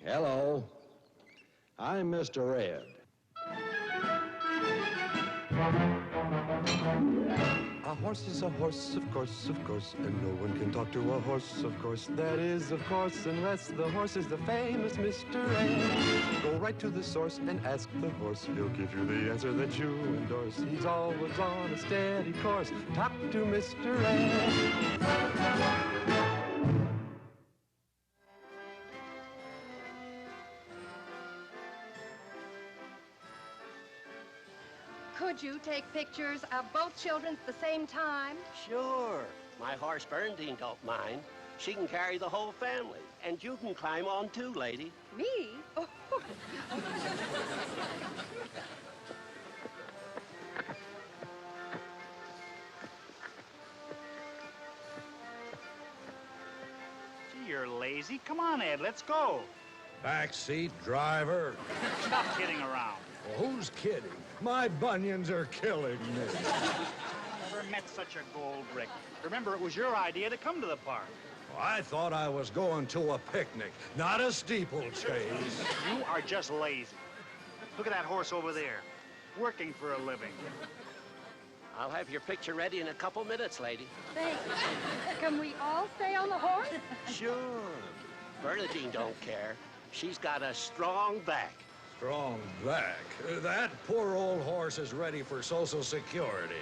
Hello. I'm Mr. Ed. A horse is a horse, of course, and no one can talk to a horse, of course. That is, of course, unless the horse is the famous Mr. Ed. Go right to the source and ask the horse. He'll give you the answer that you endorse. He's always on a steady course. Talk to Mr. Ed. Could you take pictures of both children at the same time? Sure. My horse Bernadine don't mind. She can carry the whole family. And you can climb on too, lady. Me? Oh. Gee, you're lazy. Come on, Ed, let's go. Backseat driver. Stop kidding around. Well, who's kidding? My bunions are killing me. Never met such a gold brick. Remember, it was your idea to come to the park. Well, I thought I was going to a picnic, not a steeplechase. You are just lazy. Look at that horse over there, working for a living. I'll have your picture ready in a couple minutes, lady. Thanks. Can we all stay on the horse? Sure. Bernadine don't care. She's got a strong back. Strong back. That poor old horse is ready for Social Security.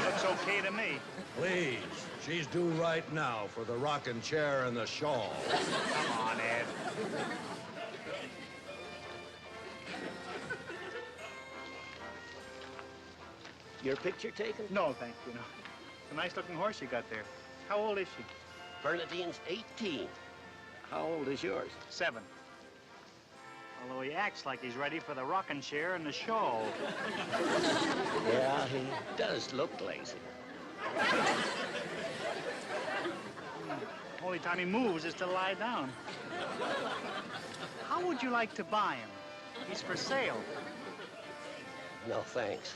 Looks okay to me. Please, she's due right now for the rocking chair and the shawl. Come on, Ed. Your picture taken? No, thank you, no. It's a nice-looking horse you got there. How old is she? Bernadine's 18. How old is yours? 7. Although he acts like he's ready for the rocking chair and the shawl. Yeah, he does look lazy. Only time he moves is to lie down. How would you like to buy him? He's for sale. No, thanks.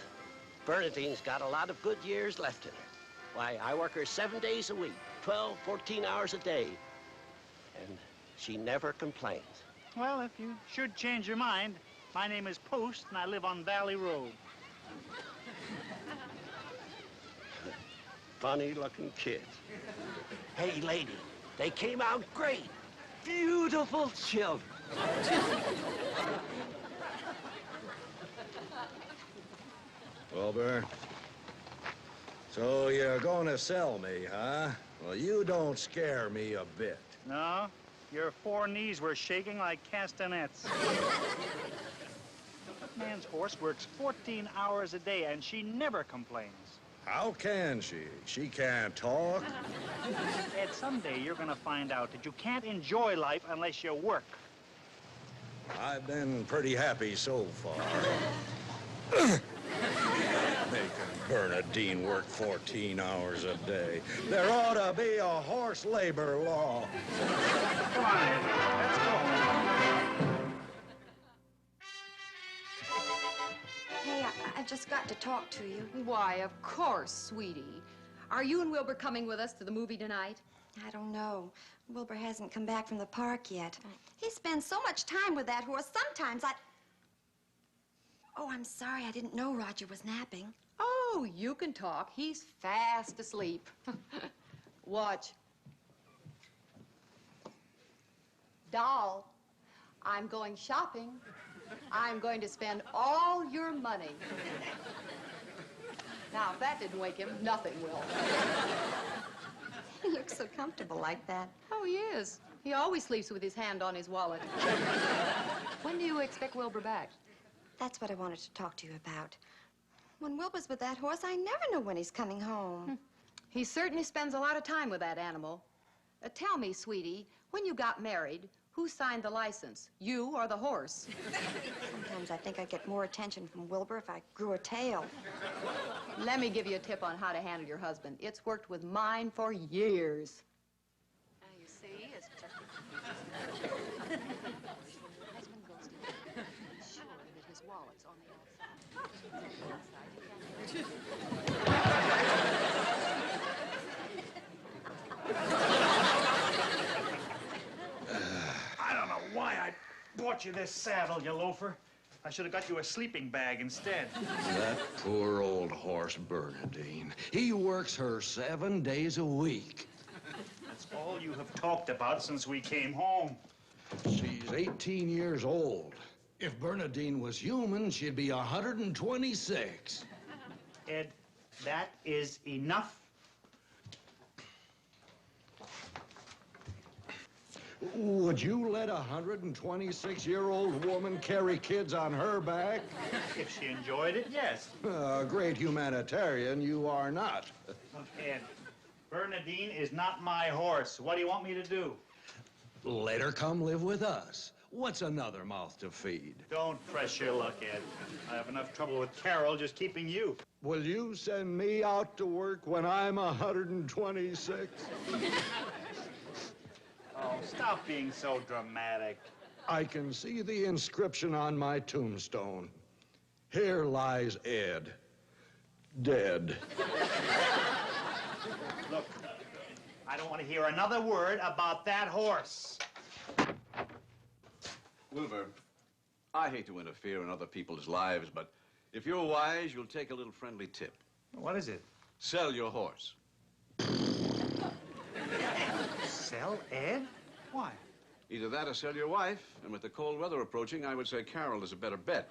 Bernadine's got a lot of good years left in her. Why, I work her 7 days a week, 12, 14 hours a day. And she never complains. Well, if you should change your mind, my name is Post, and I live on Valley Road. Funny-looking kids. Hey, lady, they came out great. Beautiful children. Wilbur, so you're going to sell me, huh? Well, you don't scare me a bit. No? Your 4 knees were shaking like castanets. That man's horse works 14 hours a day, and she never complains. How can she? She can't talk. Ed, someday you're going to find out that you can't enjoy life unless you work. I've been pretty happy so far. Making Bernadine work 14 hours a day. There ought to be a horse labor law. Come on, Ed. Let's go. Hey, I've just got to talk to you. Why, of course, sweetie. Are you and Wilbur coming with us to the movie tonight? I don't know. Wilbur hasn't come back from the park yet. He spends so much time with that horse, sometimes Oh, I'm sorry. I didn't know Roger was napping. Oh, you can talk. He's fast asleep. Watch. Doll, I'm going shopping. I'm going to spend all your money. Now, if that didn't wake him, nothing will. He looks so comfortable like that. Oh, he is. He always sleeps with his hand on his wallet. When do you expect Wilbur back? That's what I wanted to talk to you about. When Wilbur's with that horse, I never know when he's coming home. He certainly spends a lot of time with that animal. Tell me, sweetie, when you got married, who signed the license, you or the horse? Sometimes I think I'd get more attention from Wilbur if I grew a tail. Let me give you a tip on how to handle your husband. It's worked with mine for years. Now, you see, it's just... husband goes to bed, sure that his wallet's on the outside. bought you this saddle, you loafer. I should have got you a sleeping bag instead. That poor old horse, Bernadine. He works her 7 days a week. That's all you have talked about since we came home. She's 18 years old. If Bernadine was human, she'd be 126. Ed, that is enough. Would you let a 126-year-old woman carry kids on her back? If she enjoyed it, yes. A great humanitarian you are not. Look, Ed, Bernadine is not my horse. What do you want me to do? Let her come live with us. What's another mouth to feed? Don't press your luck, Ed. I have enough trouble with Carol just keeping you. Will you send me out to work when I'm 126? Oh, stop being so dramatic. I can see the inscription on my tombstone. Here lies Ed, dead. Look, I don't want to hear another word about that horse. Wilbur, I hate to interfere in other people's lives, but if you're wise, you'll take a little friendly tip. What is it? Sell your horse. Sell Ed? Why? Either that or sell your wife, and with the cold weather approaching, I would say Carol is a better bet.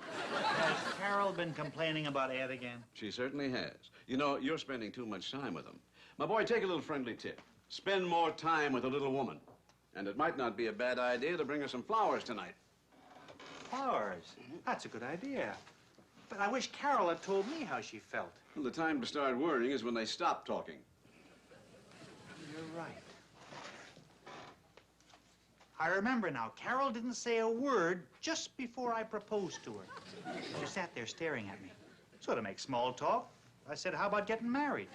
Has Carol been complaining about Ed again? She certainly has. You know, you're spending too much time with him. My boy, take a little friendly tip. Spend more time with a little woman. And it might not be a bad idea to bring her some flowers tonight. Flowers? That's a good idea. But I wish Carol had told me how she felt. Well, the time to start worrying is when they stop talking. You're right. I remember now, Carol didn't say a word just before I proposed to her. She sat there staring at me. So to make small talk, I said, how about getting married?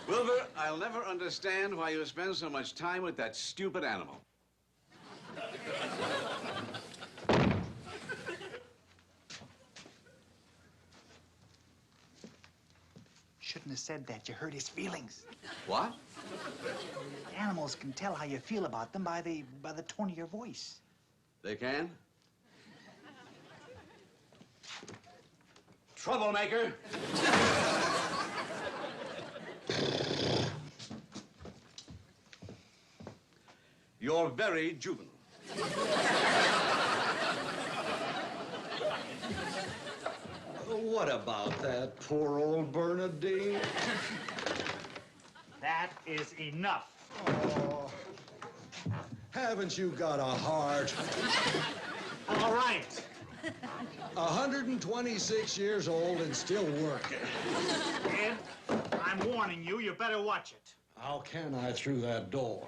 Wilbur, I'll never understand why you spend so much time with that stupid animal. Shouldn't have said that. You hurt his feelings. What? Animals can tell how you feel about them by the tone of your voice. They can? Troublemaker! You're very juvenile. What about that poor old Bernadine? That is enough. Oh, haven't you got a heart? All right. 126 years old and still working. Ed, I'm warning you, you better watch it. How can I through that door?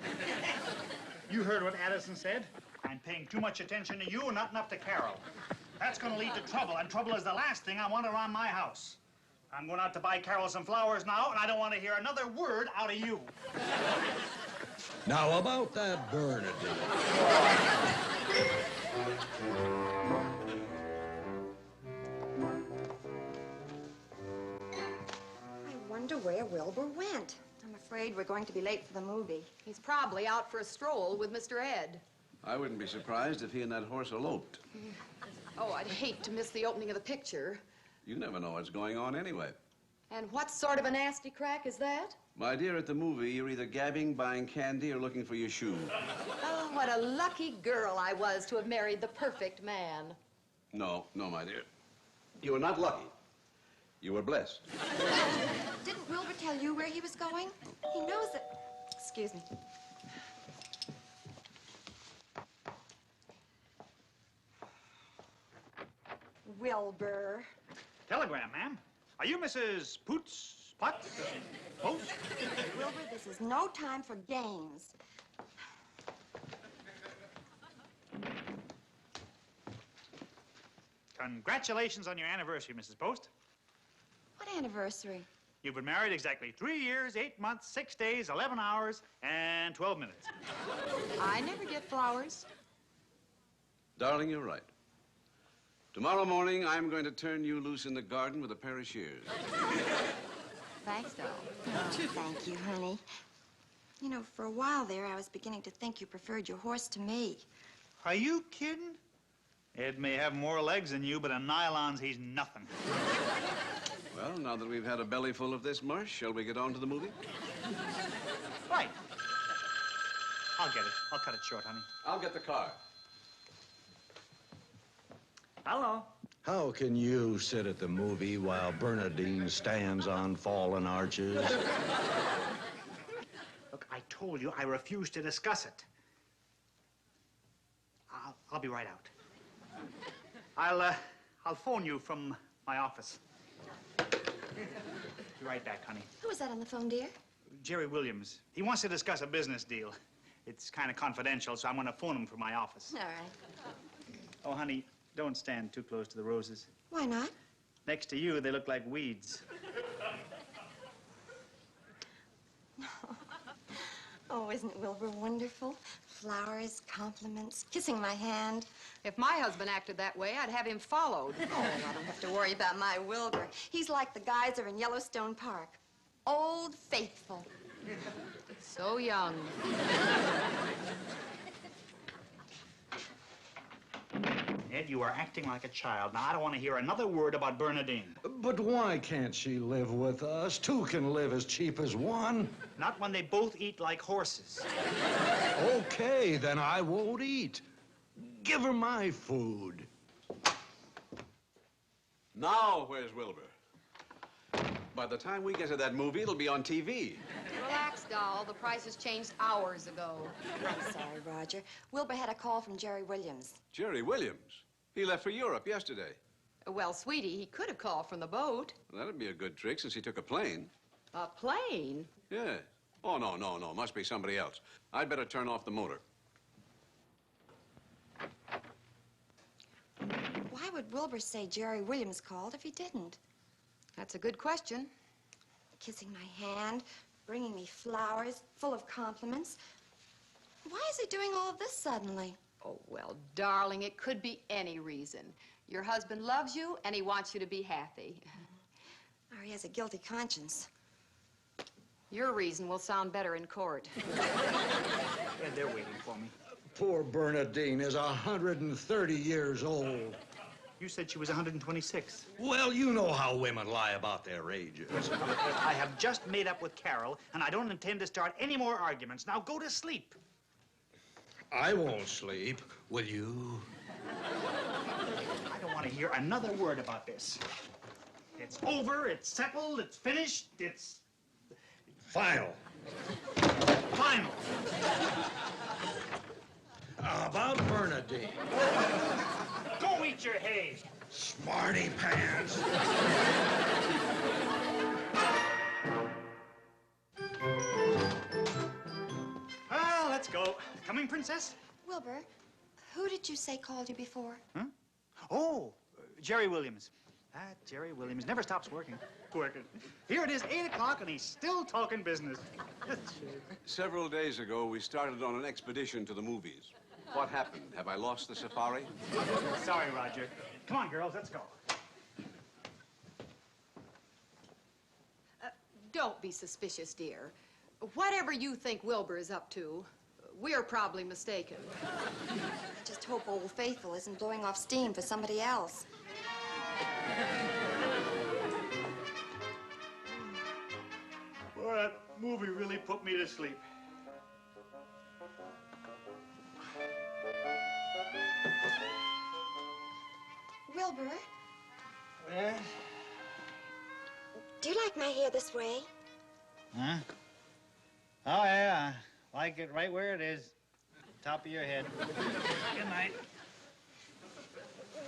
You heard what Addison said. I'm paying too much attention to you and not enough to Carol. That's going to lead to trouble, and trouble is the last thing I want around my house. I'm going out to buy Carol some flowers now, and I don't want to hear another word out of you. Now, about that Bernadine. I wonder where Wilbur went. I'm afraid we're going to be late for the movie. He's probably out for a stroll with Mr. Ed. I wouldn't be surprised if he and that horse eloped. Oh, I'd hate to miss the opening of the picture. You never know what's going on anyway. And what sort of a nasty crack is that? My dear, at the movie, you're either gabbing, buying candy, or looking for your shoe. Oh, what a lucky girl I was to have married the perfect man. No, my dear. You were not lucky. You were blessed. Didn't Wilbur tell you where he was going? He knows that... Excuse me. Wilbur. Telegram, ma'am. Are you Mrs. Poots? Potts? Post? Wilbur, this is no time for games. Congratulations on your anniversary, Mrs. Post. What anniversary? You've been married exactly 3 years, 8 months, 6 days, 11 hours, and 12 minutes. I never get flowers. Darling, you're right. Tomorrow morning, I'm going to turn you loose in the garden with a pair of shears. Thanks, darling. Oh, thank you, honey. You know, for a while there, I was beginning to think you preferred your horse to me. Are you kidding? Ed may have more legs than you, but in nylons, he's nothing. Well, now that we've had a belly full of this mush, shall we get on to the movie? Right. I'll get it. I'll cut it short, honey. I'll get the car. Hello. How can you sit at the movie while Bernadine stands on fallen arches? Look, I told you I refuse to discuss it. I'll be right out. I'll phone you from my office. Be right back, honey. Who was that on the phone, dear? Jerry Williams. He wants to discuss a business deal. It's kind of confidential, so I'm going to phone him from my office. All right. Oh, honey, don't stand too close to the roses. Why not? Next to you, they look like weeds. Oh, isn't Wilbur wonderful? Flowers, compliments, kissing my hand. If my husband acted that way, I'd have him followed. Oh, I don't have to worry about my Wilbur. He's like the geyser in Yellowstone Park. Old faithful. So young. Ed, you are acting like a child. Now, I don't want to hear another word about Bernadine. But why can't she live with us? Two can live as cheap as one. Not when they both eat like horses. Okay, then I won't eat. Give her my food. Now, where's Wilbur? By the time we get to that movie, it'll be on TV. Relax, doll. The price has changed hours ago. I'm sorry, Roger. Wilbur had a call from Jerry Williams. Jerry Williams? He left for Europe yesterday. Well, sweetie, he could have called from the boat. Well, that'd be a good trick since he took a plane. A plane? Yeah. Oh, no. Must be somebody else. I'd better turn off the motor. Why would Wilbur say Jerry Williams called if he didn't? That's a good question. Kissing my hand, bringing me flowers, full of compliments. Why is he doing all of this suddenly? Oh, well, darling, it could be any reason. Your husband loves you, and he wants you to be happy. Or he has a guilty conscience. Your reason will sound better in court. Yeah, they're waiting for me. Poor Bernadine is 130 years old. You said she was 126. Well, you know how women lie about their ages. I have just made up with Carol, and I don't intend to start any more arguments. Now go to sleep. I won't sleep. Will you? I don't want to hear another word about this. It's over, it's settled, it's finished, it's... Final. final. About Bernadine. Go eat your hay. Smarty pants. Well, let's go. Coming, Princess? Wilbur, who did you say called you before? Huh? Oh, Jerry Williams. That Jerry Williams never stops working. Here it is, 8 o'clock, and he's still talking business. Several days ago, we started on an expedition to the movies. What happened? Have I lost the safari? Sorry, Roger. Come on, girls, let's go. Don't be suspicious, dear. Whatever you think Wilbur is up to, we're probably mistaken. I just hope Old Faithful isn't blowing off steam for somebody else. Boy, that movie really put me to sleep. Wilbur, Eh? do you like my hair this way? Huh? Oh, yeah. I like it right where it is. Top of your head. Good night.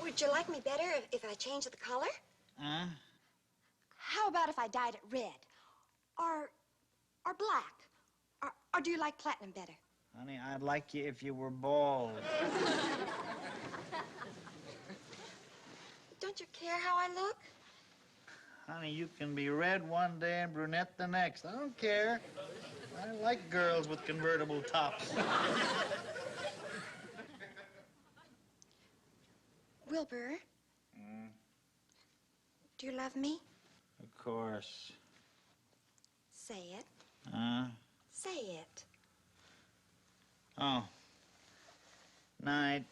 Would you like me better if I changed the color? Huh? How about if I dyed it red? Or black? Or do you like platinum better? Honey, I'd like you if you were bald. Don't you care how I look? Honey, you can be red one day and brunette the next. I don't care. I like girls with convertible tops. Wilbur, do you love me? Of course. Say it. Say it. Oh. Night.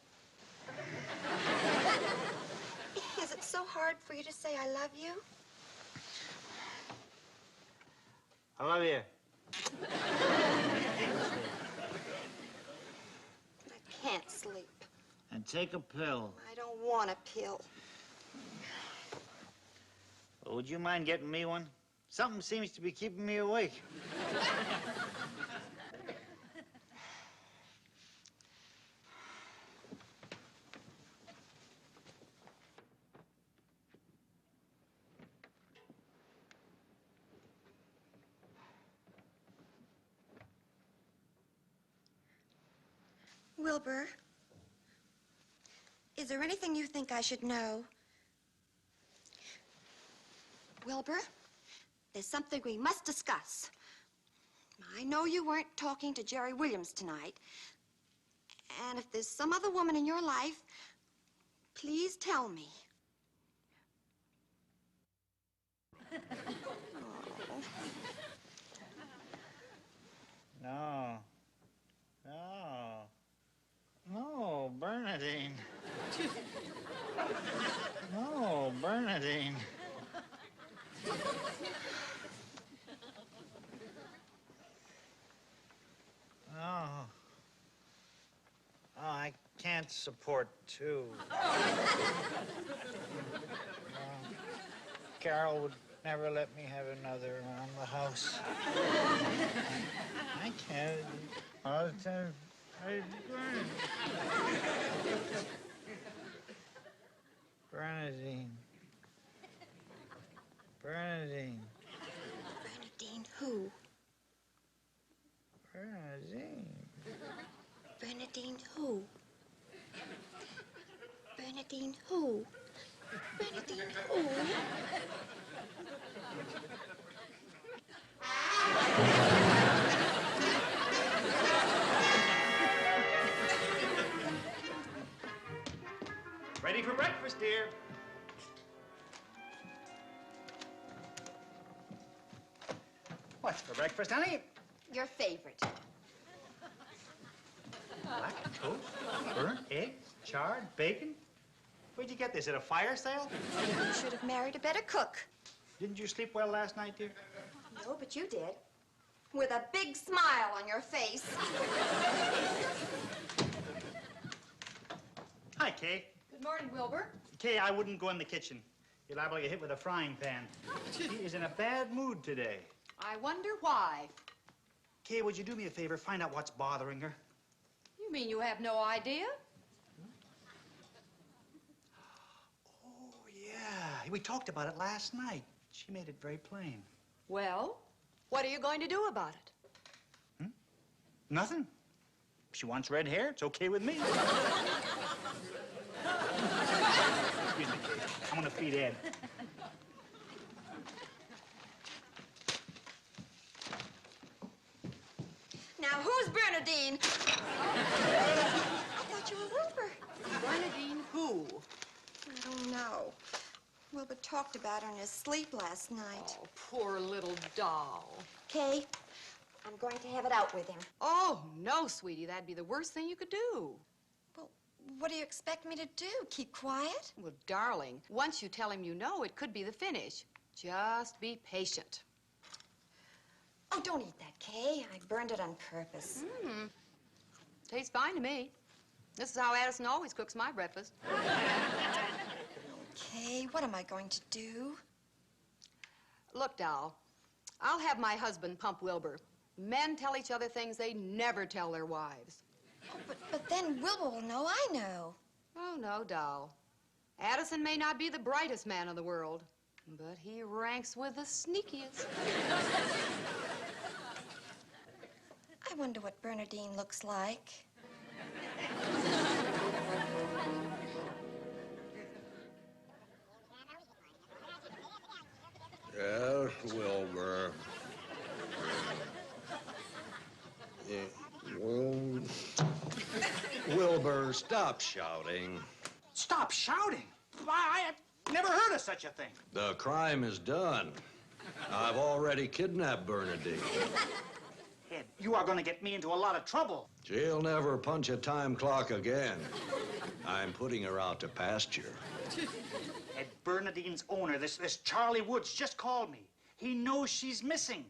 Is it so hard for you to say I love you? I love you. I can't sleep. And take a pill. I don't want a pill. Well, would you mind getting me one? Something seems to be keeping me awake. Wilbur, is there anything you think I should know? Wilbur, there's something we must discuss. I know you weren't talking to Jerry Williams tonight. And if there's some other woman in your life, please tell me. No. No. No, Bernadine. No, Bernadine. No. Oh, I can't support two. Carol would never let me have another around the house. I can't. All the time. Bernadine. Bernadine. Bernadine who? Bernadine. Bernadine who? Bernadine who? Bernadine who? Ready for breakfast, dear. What's for breakfast, honey? Your favorite. Black toast, burnt eggs, charred bacon. Where'd you get this? At a fire sale? You should have married a better cook. Didn't you sleep well last night, dear? No, but you did. With a big smile on your face. Hi, Kay. Good morning, Wilbur. Kay, I wouldn't go in the kitchen. You're liable to get hit with a frying pan. He is in a bad mood today. I wonder why. Kay, would you do me a favor? Find out what's bothering her. You mean you have no idea? Oh, yeah. We talked about it last night. She made it very plain. Well, what are you going to do about it? Nothing. If she wants red hair, it's okay with me. Excuse me, Kay. I'm gonna feed Ed. Now, who's Bernadine? I thought you were Wilbur. Bernadine who? I don't know. Wilbur talked about her in his sleep last night. Oh, poor little doll. Kay, I'm going to have it out with him. Oh, no, sweetie. That'd be the worst thing you could do. Well, what do you expect me to do? Keep quiet? Well, darling, once you tell him you know, it could be the finish. Just be patient. Oh, don't eat that, Kay. I burned it on purpose. Tastes fine to me. This is how Addison always cooks my breakfast. Kay, what am I going to do? Look, doll, I'll have my husband pump Wilbur. Men tell each other things they never tell their wives. Oh, but then Wilbur will know I know. Oh, no, doll. Addison may not be the brightest man in the world, but he ranks with the sneakiest. I wonder what Bernadine looks like. Yes, Wilbur. Yeah, Wilbur, stop shouting. Stop shouting. Why, I've never heard of such a thing. The crime is done. I've already kidnapped Bernadine. Ed, You are going to get me into a lot of trouble. She'll never punch a time clock again. I'm putting her out to pasture. Ed Bernadine's owner, this Charlie Woods, just called me. He knows she's missing.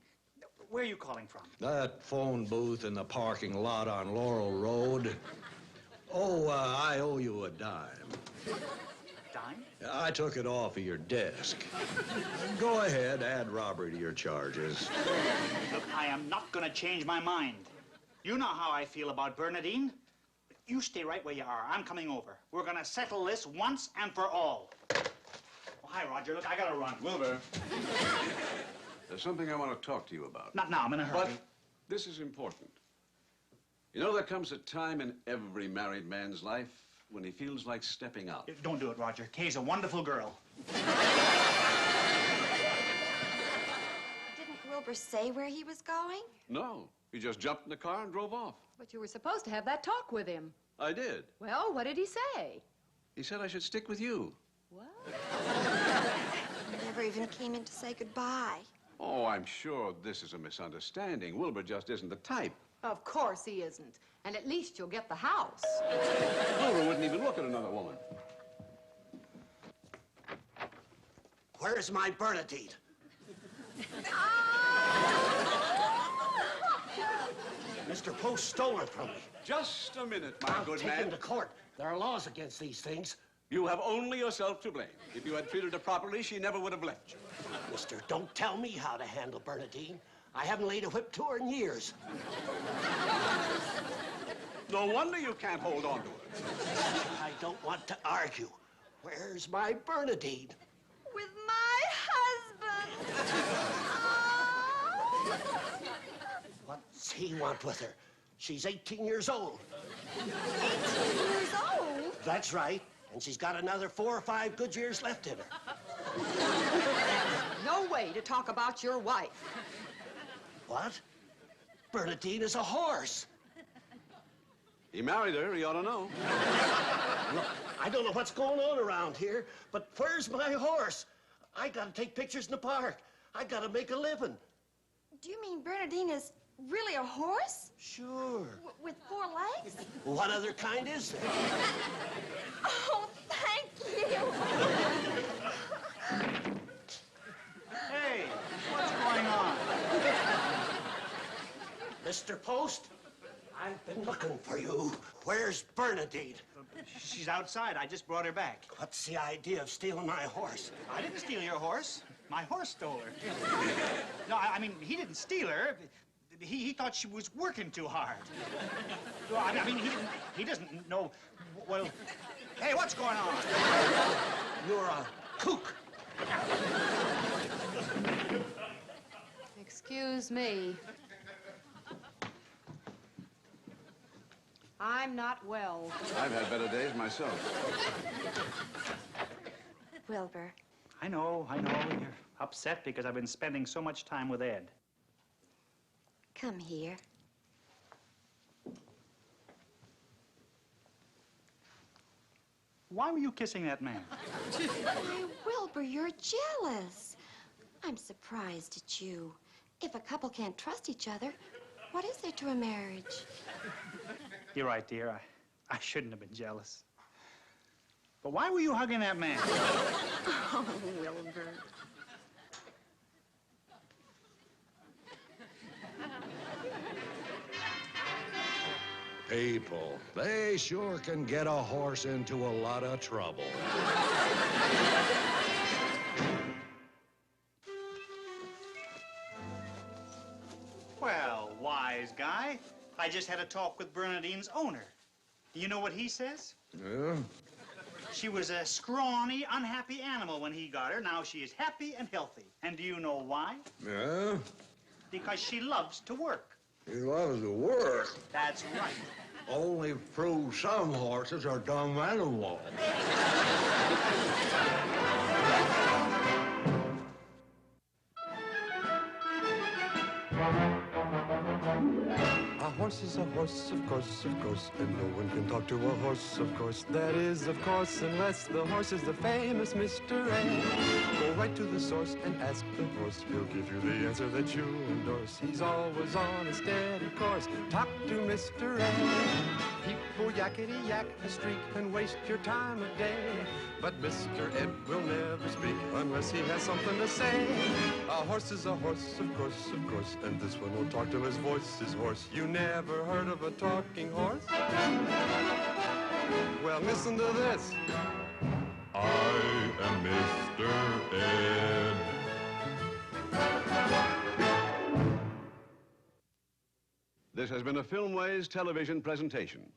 Where are you calling from? That phone booth in the parking lot on Laurel Road. Oh, I owe you a dime. Dime? I took it off of your desk. Go ahead, add robbery to your charges. Look, I am not going to change my mind. You know how I feel about Bernadine. You stay right where you are. I'm coming over. We're going to settle this once and for all. Oh, hi, Roger. Look, I got to run. Wilbur, there's something I want to talk to you about. Not now. I'm in a hurry. But this is important. You know, there comes a time in every married man's life when he feels like stepping out. Don't do it, Roger. Kay's a wonderful girl. Didn't Wilbur say where he was going? No, he just jumped in the car and drove off. But you were supposed to have that talk with him. I did. Well, what did he say? He said I should stick with you. What? He never even came in to say goodbye. Oh, I'm sure this is a misunderstanding. Wilbur just isn't the type. Of course he isn't. And at least you'll get the house. Wilbur wouldn't even look at another woman. Where's my Bernadine? Mr. Post stole her from me. Just a minute, my good Take him man. to court. There are laws against these things. You have only yourself to blame. If you had treated her properly, she never would have left you. Mister, don't tell me how to handle Bernadine. I haven't laid a whip to her in years. No wonder you can't hold on to her. I don't want to argue. Where's my Bernadine? With my husband. What's he want with her? She's 18 years old. 18 years old? That's right. And she's got another 4 or 5 good years left in her. No way to talk about your wife. What? Bernadine is a horse. He married her, he ought to know. Look, I don't know what's going on around here, but where's my horse? I gotta take pictures in the park. I gotta make a living. Do you mean Bernadine is really a horse? Sure. With 4 legs? What other kind is there? Oh, thank you. Hey, what's going on? Mr. Post, I've been looking for you. Where's Bernadine? She's outside. I just brought her back. What's the idea of stealing my horse? I didn't steal your horse. My horse stole her. No, I mean, he didn't steal her. He thought she was working too hard. Well, I mean, he doesn't know. Well, hey, what's going on? You're a kook. Excuse me. I'm not well. I've had better days myself. Wilbur, I know. You're upset because I've been spending so much time with Ed. come here. Why were you kissing that man? Why, Wilbur, you're jealous. I'm surprised at you. If a couple can't trust each other, what is there to a marriage? You're right, dear. I shouldn't have been jealous. But why were you hugging that man? Oh, Wilbur. People, they sure can get a horse into a lot of trouble. Well, wise guy. I just had a talk with Bernadine's owner. Do you know what he says? Yeah? She was a scrawny, unhappy animal when he got her. Now she is happy and healthy. And do you know why? Yeah? Because she loves to work. He loves to work. That's right. Only proves some horses are dumb animals. A horse is a horse, of course, and no one can talk to a horse, of course. That is, of course, unless the horse is the famous Mr. A. Go right to the source and ask the horse. He'll give you the answer that you endorse. He's always on a steady course. horse. Talk to Mr. Ed. People yakety-yak a streak and waste your time a day. But Mr. Ed will never speak unless he has something to say. A horse is a horse, of course, and this one will talk till his voice is hoarse. You never heard of a talking horse? Well, listen to this. I am Mr. Ed. This has been a Filmways television presentation.